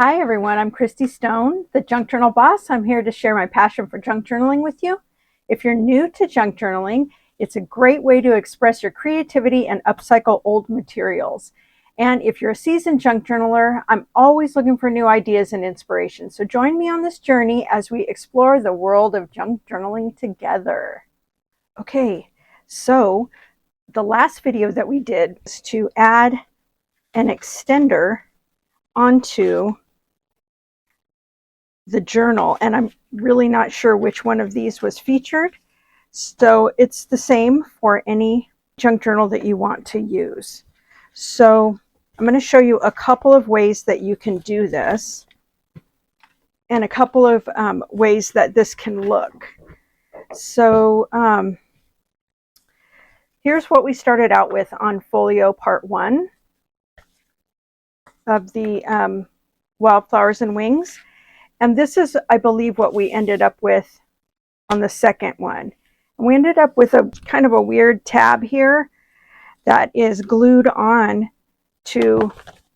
Hi everyone, I'm Christy Stone, the Junk Journal Boss. I'm here to share my passion for junk journaling with you. If you're new to junk journaling, it's a great way to express your creativity and upcycle old materials. And if you're a seasoned junk journaler, I'm always looking for new ideas and inspiration. So join me on this journey as we explore the world of junk journaling together. Okay, so the last video that we did was to add an extender onto the journal, and I'm really not sure which one of these was featured. So it's the same for any junk journal that you want to use. So I'm going to show you a couple of ways that you can do this and a couple of ways that this can look. So here's what we started out with on Folio Part 1 of the Wildflowers and Wings. And this is, I believe, what we ended up with on the second one. And we ended up with a kind of a weird tab here that is glued on to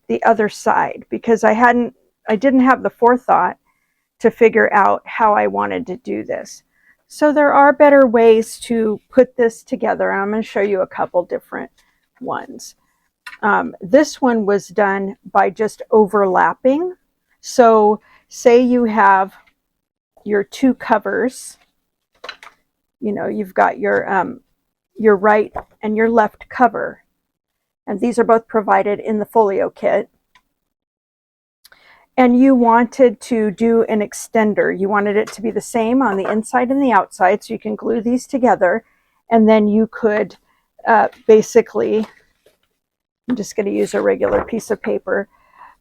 the other side because I didn't have the forethought to figure out how I wanted to do this. So there are better ways to put this together, and I'm going to show you a couple different ones. This one was done by just overlapping. So say you have your two covers, you know, you've got your right and your left cover, and these are both provided in the folio kit, and you wanted to do an extender. You wanted it to be the same on the inside and the outside, so you can glue these together, and then you could basically, I'm just going to use a regular piece of paper,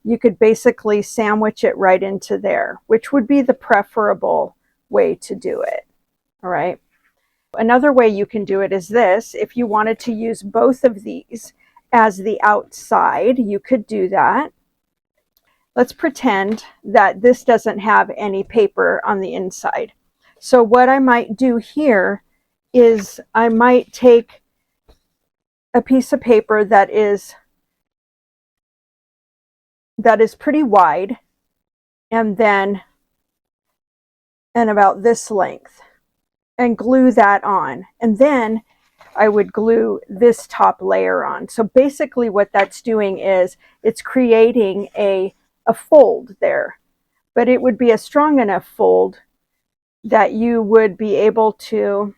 you could basically sandwich it right into there, which would be the preferable way to do it. All right. Another way you can do it is this. If you wanted to use both of these as the outside, you could do that. Let's pretend that this doesn't have any paper on the inside. So what I might do here is I might take a piece of paper that is pretty wide and about this length, and glue that on. And then I would glue this top layer on. So basically what that's doing is it's creating a fold there, but it would be a strong enough fold that you would be able to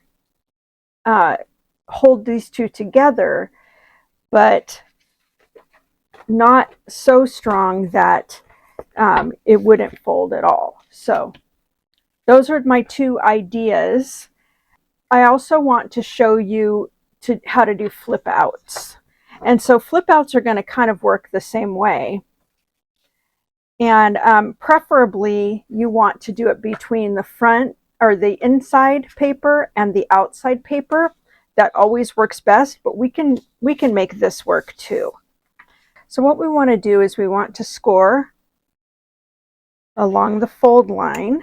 hold these two together, but not so strong that it wouldn't fold at all. So those are my two ideas. I also want to show you how to do flip outs. And so flip outs are going to kind of work the same way. And preferably you want to do it between the front or the inside paper and the outside paper. That always works best, but we can make this work too. So what we want to do is we want to score along the fold line.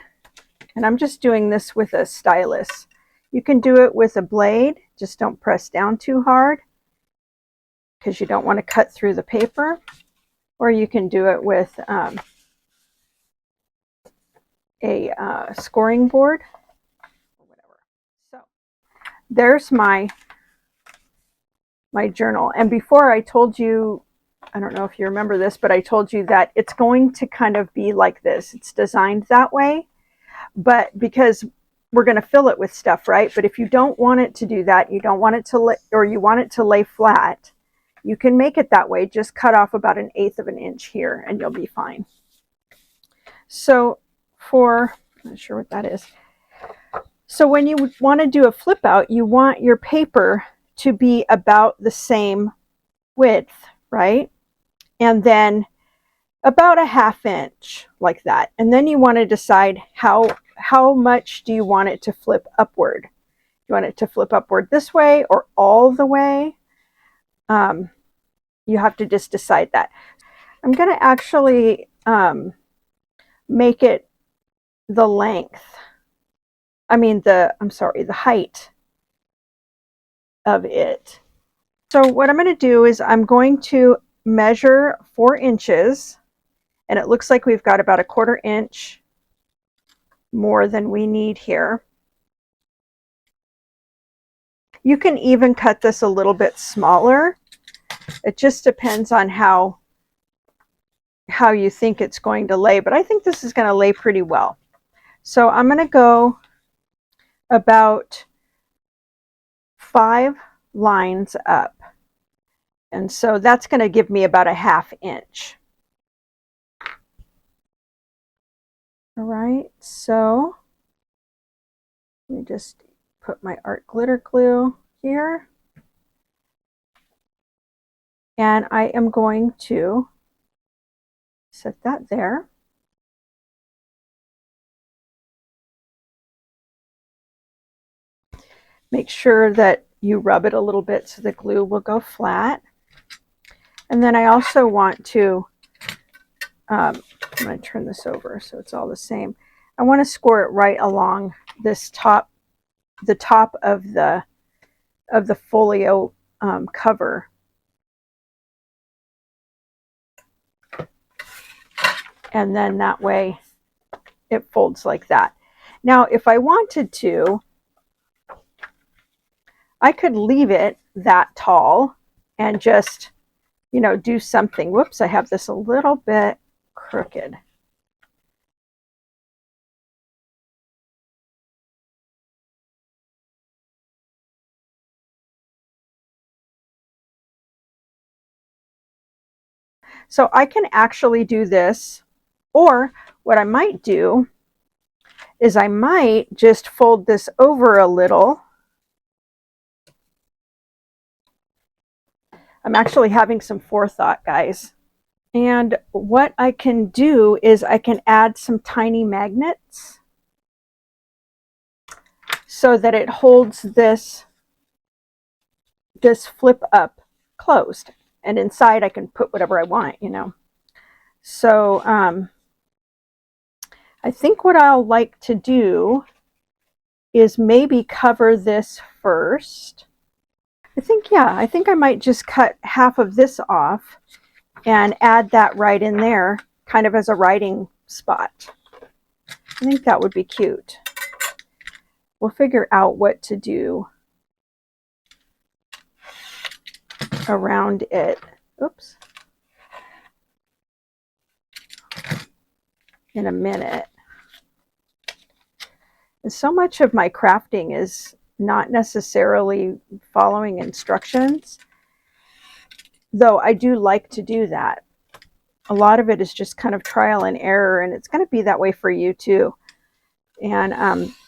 And I'm just doing this with a stylus. You can do it with a blade, just don't press down too hard because you don't want to cut through the paper. Or you can do it with a scoring board or whatever. So there's my journal. And before I told you, I don't know if you remember this, but I told you that it's going to kind of be like this. It's designed that way, but because we're going to fill it with stuff, right? But if you don't want it to do that, you don't want it to or you want it to lay flat, you can make it that way. Just cut off about 1/8 of an inch here and you'll be fine. So I'm not sure what that is. So when you want to do a flip out, you want your paper to be about the same width, right? And then about 1/2 inch like that. And then you want to decide how much do you want it to flip upward. You want it to flip upward this way or all the way? You have to just decide that. I'm going to actually make it the length. The height of it. So what I'm going to do is I'm going to measure 4 inches, And it looks like we've got about 1/4 inch more than we need here. You can even cut this a little bit smaller. It just depends on how you think it's going to lay, but I think this is going to lay pretty well. So I'm going to go about 5 lines up. And so that's going to give me about 1/2 inch. All right, so let me just put my art glitter glue here. And I am going to set that there. Make sure that you rub it a little bit so the glue will go flat. And then I also want to, I'm going to turn this over so it's all the same. I want to score it right along this top, the top of the folio cover. And then that way it folds like that. Now, if I wanted to, I could leave it that tall and just, you know, do something. Whoops, I have this a little bit crooked. So I can actually do this, or what I might do is I might just fold this over a little. I'm actually having some forethought, guys. And what I can do is I can add some tiny magnets so that it holds this flip up closed. And inside I can put whatever I want, you know. So I think what I'll like to do is maybe cover this first. I think I might just cut half of this off and add that right in there, kind of as a writing spot. I think that would be cute. We'll figure out what to do around it. Oops. In a minute. And so much of my crafting is not necessarily following instructions, though I do like to do that. A lot of it is just kind of trial and error, and it's going to be that way for you too. And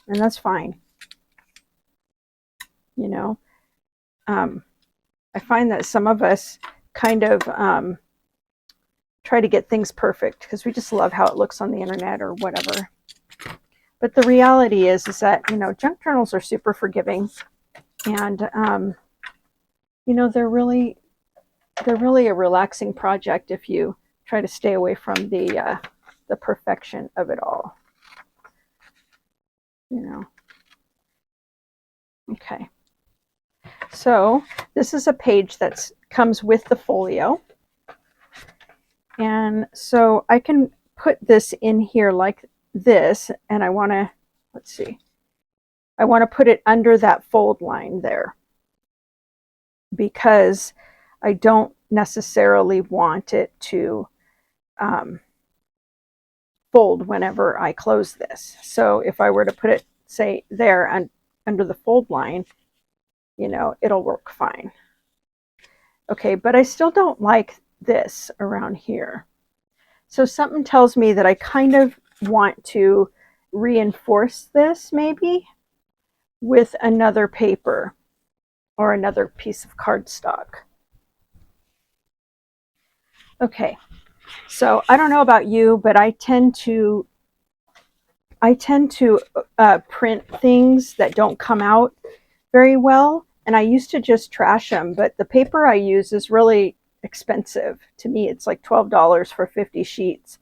that's fine. You know, I find that some of us kind of try to get things perfect because we just love how it looks on the internet or whatever. But the reality is that, you know, junk journals are super forgiving, and you know, they're really a relaxing project if you try to stay away from the perfection of it all. You know. Okay. So this is a page that comes with the folio. And so I can put this in here like this, and I want to, let's see, I want to put it under that fold line there because I don't necessarily want it to fold whenever I close this. So if I were to put it, say, there and under the fold line, you know, it'll work fine. Okay, but I still don't like this around here. So something tells me that I kind of want to reinforce this maybe with another paper or another piece of cardstock. Okay, so I don't know about you, but I tend to print things that don't come out very well, and I used to just trash them, but the paper I use is really expensive. To me, it's like $12 for 50 sheets.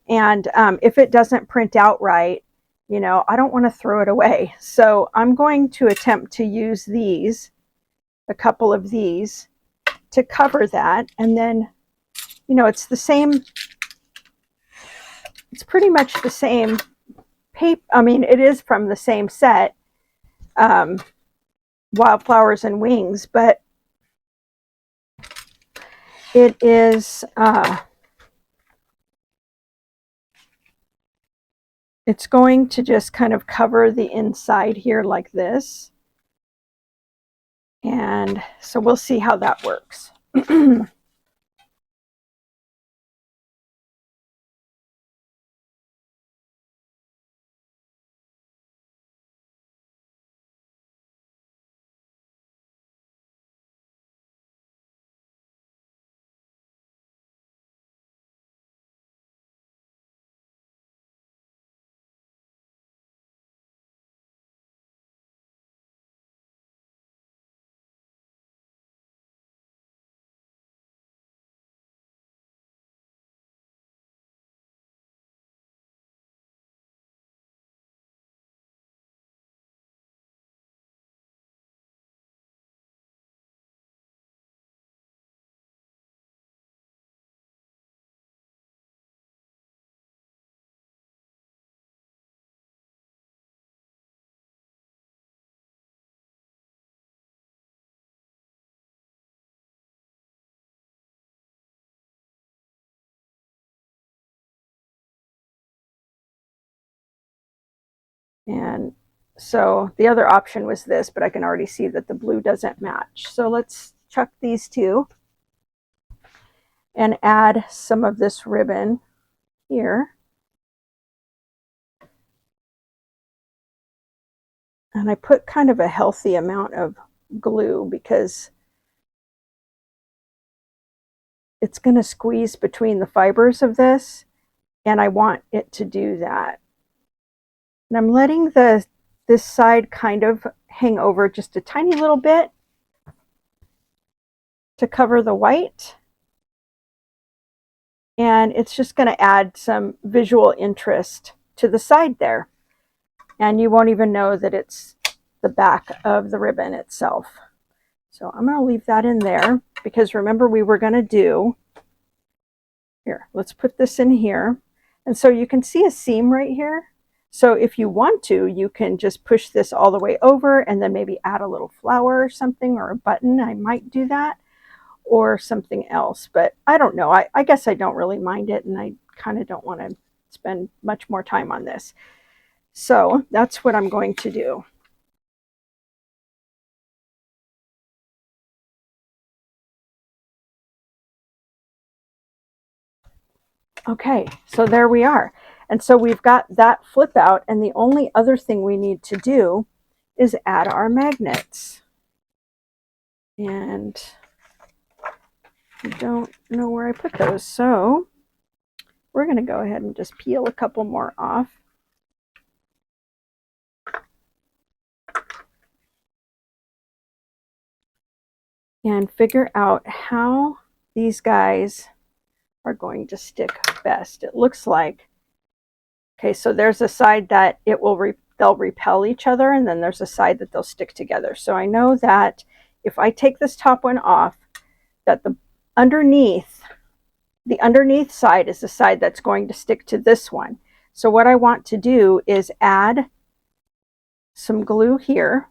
And if it doesn't print out right, you know, I don't want to throw it away. So I'm going to attempt to use these, a couple of these, to cover that. And then, you know, it's the same It's pretty much the same paper. I mean, it is from the same set, Wildflowers and Wings, but it is, it's going to just kind of cover the inside here like this. And so we'll see how that works. And so the other option was this, but I can already see that the blue doesn't match. So let's chuck these two and add some of this ribbon here. And I put kind of a healthy amount of glue because it's going to squeeze between the fibers of this, and I want it to do that. And I'm letting this side kind of hang over just a tiny little bit to cover the white. And it's just going to add some visual interest to the side there. And you won't even know that it's the back of the ribbon itself. So I'm going to leave that in there because remember we were going to do, here, let's put this in here. And so you can see a seam right here. So if you want to, you can just push this all the way over and then maybe add a little flower or something or a button. I might do that or something else, but I don't know. I guess I don't really mind it, and I kind of don't want to spend much more time on this. So that's what I'm going to do. Okay, so there we are. And so we've got that flip out, and the only other thing we need to do is add our magnets. And I don't know where I put those, so we're going to go ahead and just peel a couple more off. And figure out how these guys are going to stick best. It looks like, okay, so there's a side that it will they'll repel each other, and then there's a side that they'll stick together. So I know that if I take this top one off, that the underneath side is the side that's going to stick to this one. So what I want to do is add some glue here,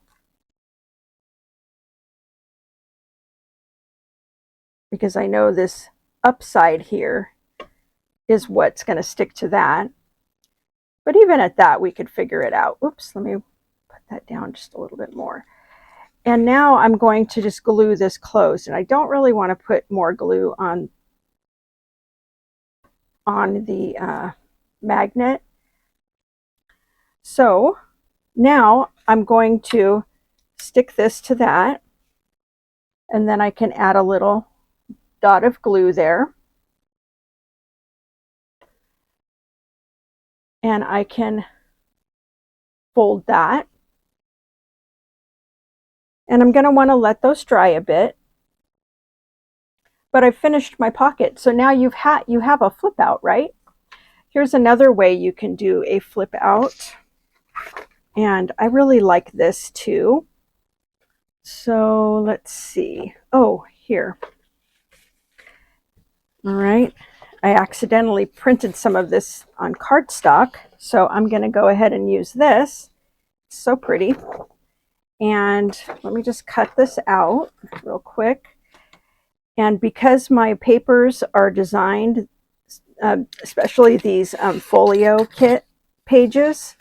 because I know this upside here is what's going to stick to that. But even at that, we could figure it out. Oops, let me put that down just a little bit more. And now I'm going to just glue this closed. And I don't really want to put more glue on the magnet. So now I'm going to stick this to that. And then I can add a little dot of glue there. And I can fold that. And I'm going to want to let those dry a bit. But I've finished my pocket. So now you have a flip out, right? Here's another way you can do a flip out. And I really like this too. So let's see. Oh, here. All right. I accidentally printed some of this on cardstock, so I'm going to go ahead and use this. It's so pretty. And let me just cut this out real quick. And because my papers are designed, especially these folio kit pages,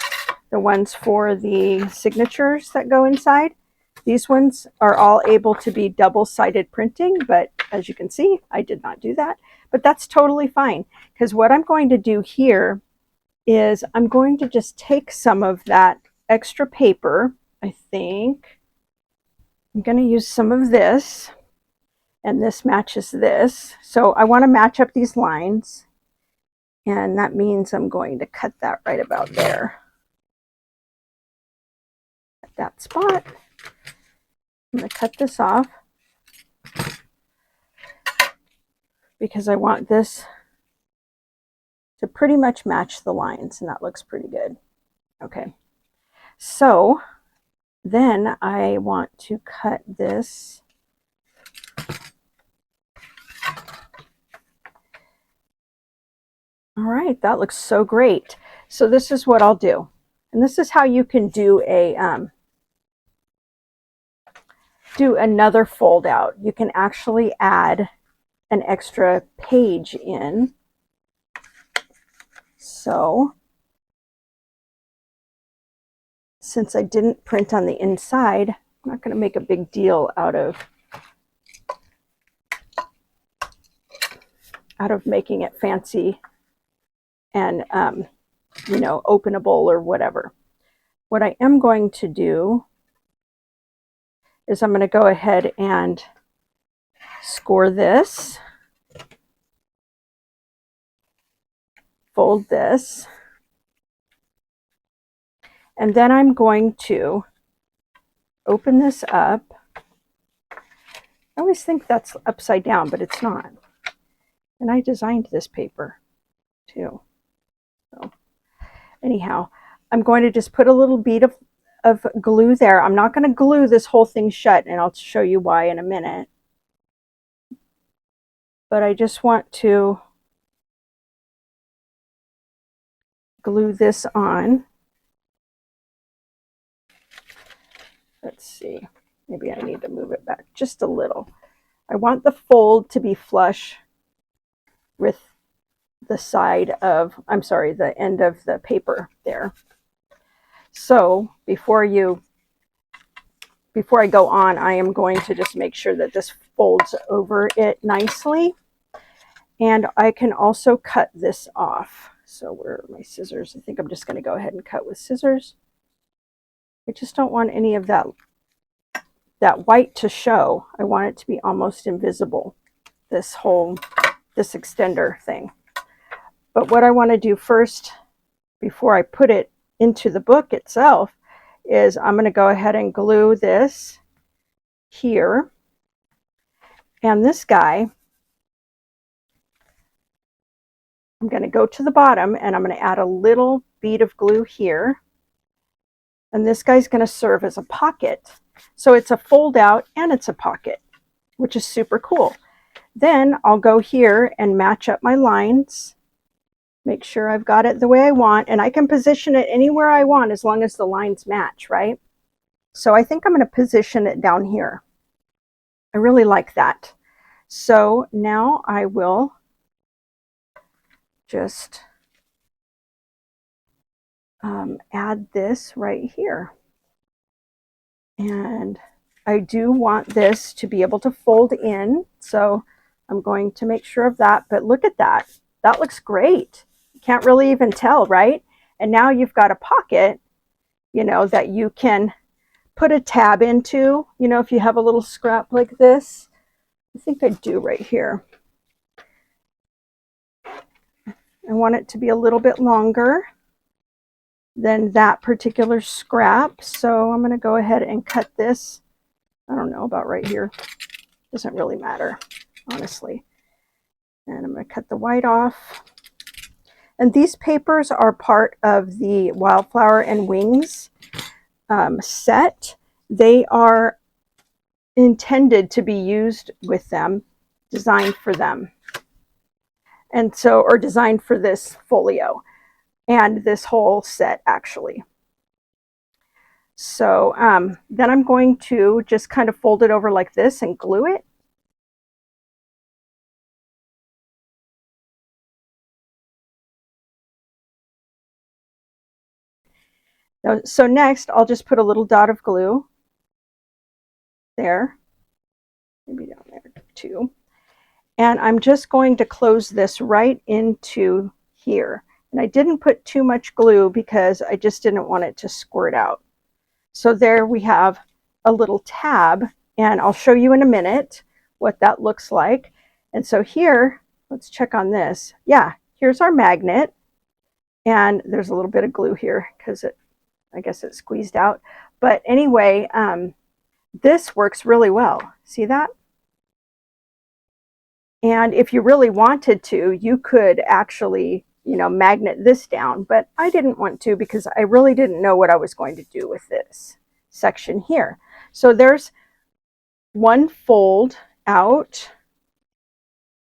the ones for the signatures that go inside, these ones are all able to be double-sided printing, but as you can see, I did not do that. But that's totally fine, because what I'm going to do here is I'm going to just take some of that extra paper. I think I'm going to use some of this, and this matches this. So I want to match up these lines, and that means I'm going to cut that right about there. At that spot. I'm going to cut this off because I want this to pretty much match the lines, and that looks pretty good. Okay, so then I want to cut this all right. That looks so great. So this is what I'll do, and this is how you can do a do another fold out. You can actually add an extra page in. So since I didn't print on the inside, I'm not going to make a big deal out of making it fancy and you know, openable or whatever. What I am going to do is I'm going to go ahead and score this, fold this, and then I'm going to open this up. I always think that's upside down, but it's not. And I designed this paper too. So anyhow, I'm going to just put a little bead of glue there. I'm not going to glue this whole thing shut, and I'll show you why in a minute. But I just want to glue this on. Let's see, maybe I need to move it back just a little. I want the fold to be flush with the side of, I'm sorry, the end of the paper there. So before I go on, I am going to just make sure that this folds over it nicely. And I can also cut this off. So where are my scissors? I think I'm just going to go ahead and cut with scissors. I just don't want any of that white to show. I want it to be almost invisible, this extender thing. But what I want to do first, before I put it into the book itself, is I'm going to go ahead and glue this here. And this guy, I'm going to go to the bottom and I'm going to add a little bead of glue here. And this guy's going to serve as a pocket. So it's a fold out and it's a pocket, which is super cool. Then I'll go here and match up my lines. Make sure I've got it the way I want. And I can position it anywhere I want as long as the lines match, right? So I think I'm going to position it down here. I really like that. So now I will just add this right here. And I do want this to be able to fold in. So I'm going to make sure of that. But look at that. That looks great. You can't really even tell, right? And now you've got a pocket, you know, that you can put a tab into, you know, if you have a little scrap like this. I think I do right here. I want it to be a little bit longer than that particular scrap. So I'm going to go ahead and cut this. I don't know, about right here. Doesn't really matter, honestly. And I'm going to cut the white off. And these papers are part of the Wildflower and Wings set. They are intended to be used with them, designed for them. And so, or designed for this folio and this whole set actually. So then I'm going to just kind of fold it over like this and glue it. So next, I'll just put a little dot of glue there, maybe down there too. And I'm just going to close this right into here. And I didn't put too much glue because I just didn't want it to squirt out. So there we have a little tab, and I'll show you in a minute what that looks like. And so here, let's check on this. Yeah, here's our magnet. And there's a little bit of glue here because I guess it squeezed out. But anyway, this works really well. See that? And if you really wanted to, you could actually, you know, magnet this down, but I didn't want to because I really didn't know what I was going to do with this section here. So there's one fold out,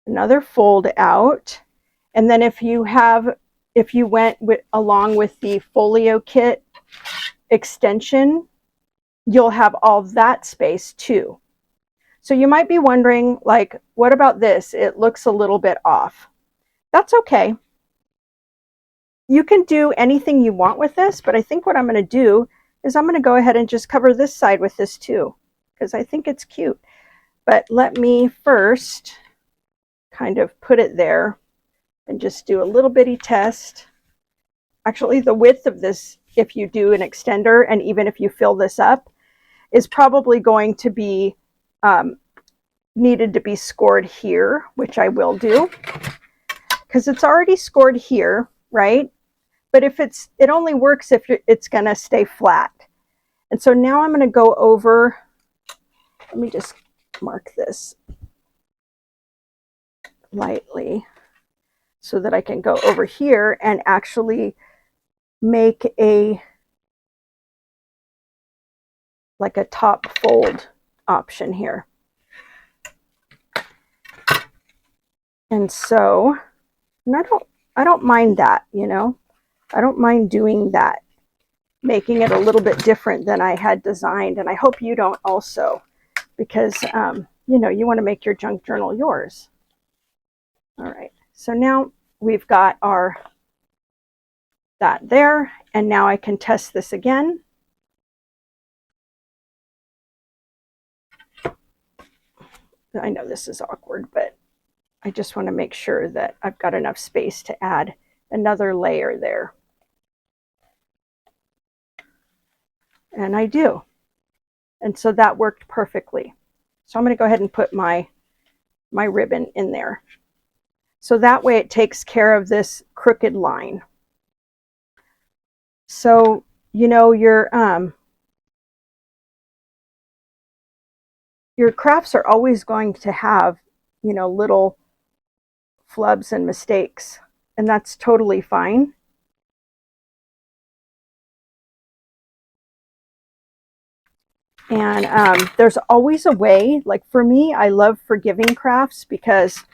another fold out, and then if you went along with the folio kit extension, you'll have all that space too. So you might be wondering, like, what about this? It looks a little bit off. That's okay. You can do anything you want with this, but I think what I'm going to do is I'm going to go ahead and just cover this side with this too, because I think it's cute. But let me first kind of put it there and just do a little bitty test. Actually, the width of this, if you do an extender and even if you fill this up, is probably going to be needed to be scored here, which I will do because it's already scored here, right? But if it only works if it's going to stay flat. And so now I'm going to go over, let me just mark this lightly so that I can go over here and actually make like a top fold option here. And so, and I don't mind that, you know, I don't mind doing that, making it a little bit different than I had designed. And I hope you don't also, because, you know, you want to make your junk journal yours. All right. So now we've got that there, and now I can test this again. I know this is awkward, but I just want to make sure that I've got enough space to add another layer there. And I do. And so that worked perfectly. So I'm going to go ahead and put my ribbon in there. So that way it takes care of this crooked line. So, you know, your crafts are always going to have, you know, little flubs and mistakes, and that's totally fine. And there's always a way. Like for me, I love forgiving crafts because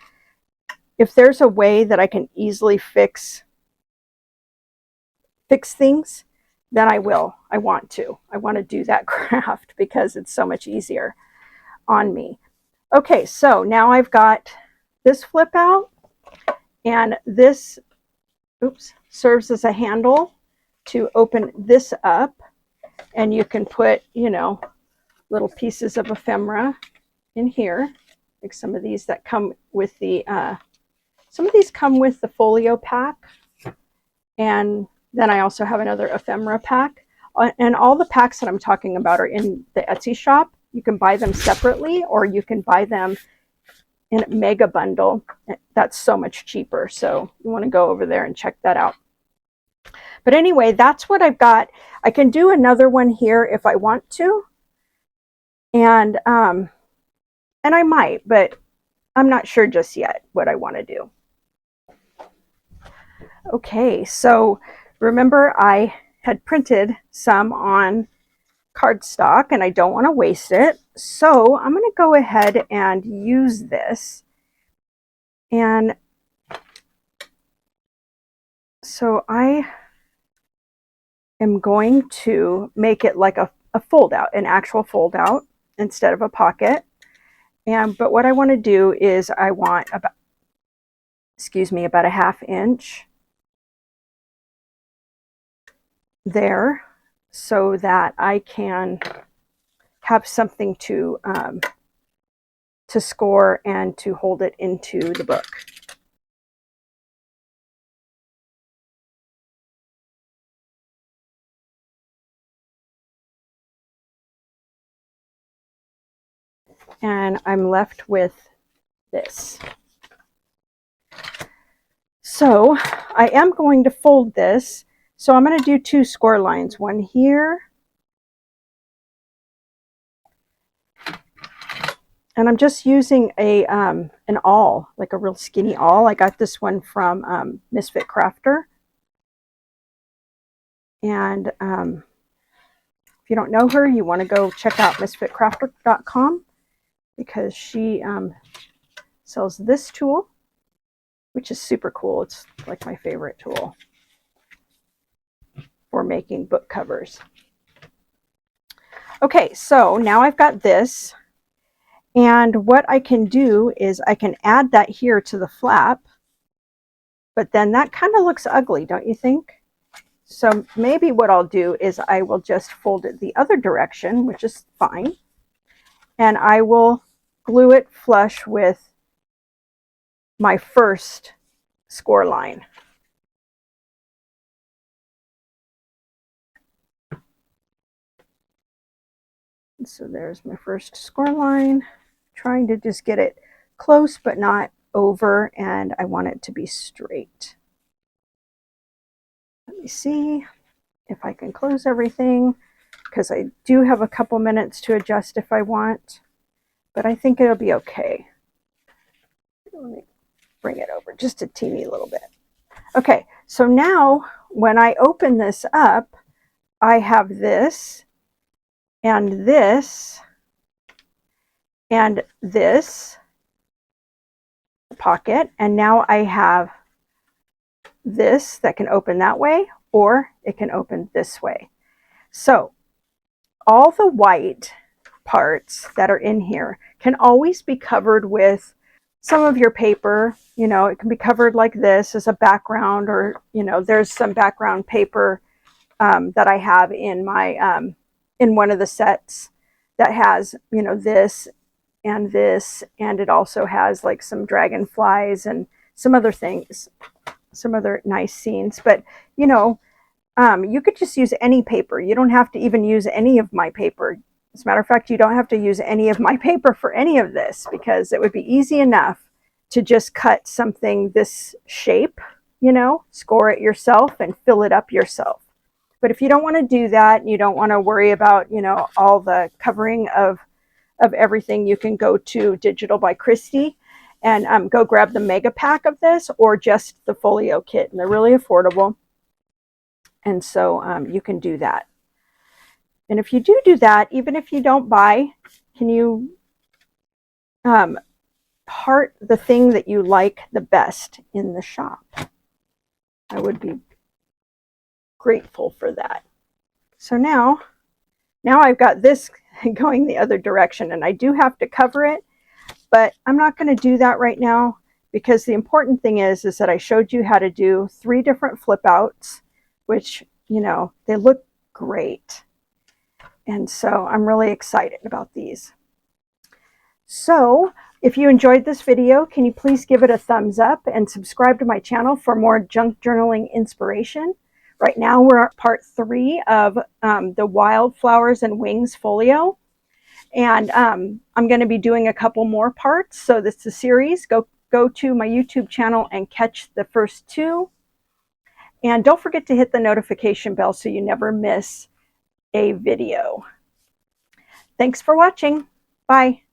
if there's a way that I can easily fix things, then I will. I want to do that craft because it's so much easier on me. Okay, so now I've got this flip out, and this, oops, serves as a handle to open this up, and you can put, you know, little pieces of ephemera in here, like some of these that come with the some of these come with the folio pack, and then I also have another ephemera pack, and all the packs that I'm talking about are in the Etsy shop. You can buy them separately, or you can buy them in a mega bundle. That's so much cheaper, so you want to go over there and check that out. But anyway, that's what I've got. I can do another one here if I want to, and I might, but I'm not sure just yet what I want to do. Okay, so remember I had printed some on cardstock and I don't want to waste it, so I'm going to go ahead and use this, and So I am going to make it like a fold out, an actual fold out instead of a pocket. But what I want to do is I want about, about a 1/2 inch there so that I can have something to score and to hold it into the book. And I'm left with this. So I am going to fold this. So I'm going to do 2 score lines, one here. And I'm just using an awl, like a real skinny awl. I got this one from Misfit Crafter. And if you don't know her, you want to go check out misfitcrafter.com because she sells this tool, which is super cool. It's like my favorite tool for making book covers. Okay, so now I've got this. And what I can do is I can add that here to the flap, but then that kind of looks ugly, don't you think? So maybe what I'll do is I will just fold it the other direction, which is fine. And I will glue it flush with my first score line. And so there's my first score line, trying to just get it close but not over, and I want it to be straight. Let me see if I can close everything, because I do have a couple minutes to adjust if I want, but I think it'll be okay. Let me bring it over just a teeny little bit. Okay, so now when I open this up, I have this and this and this pocket, and now I have this that can open that way, or it can open this way. So all the white parts that are in here can always be covered with some of your paper. You know, it can be covered like this as a background, or, you know, there's some background paper that I have in my, in one of the sets that has, you know, this, and it also has like some dragonflies and some other things, some other nice scenes. But, you know, you could just use any paper. You don't have to even use any of my paper. As a matter of fact, you don't have to use any of my paper for any of this, because it would be easy enough to just cut something this shape, you know, score it yourself and fill it up yourself. But if you don't want to do that, you don't want to worry about, you know, all the covering of everything, you can go to Digital by Christie and go grab the mega pack of this, or just the folio kit, and they're really affordable. And so you can do that. And if you do that, even if you don't buy, can you heart the thing that you like the best in the shop? I would be grateful for that. So now I've got this going the other direction, and I do have to cover it, but I'm not going to do that right now, because the important thing is that I showed you how to do 3 different flip outs, which, you know, they look great. And so I'm really excited about these. So if you enjoyed this video, can you please give it a thumbs up and subscribe to my channel for more junk journaling inspiration? Right now we're at part 3 of the Wildflowers and Wings Folio. And I'm going to be doing a couple more parts. So this is a series. Go to my YouTube channel and catch the first 2. And don't forget to hit the notification bell so you never miss a video. Thanks for watching. Bye.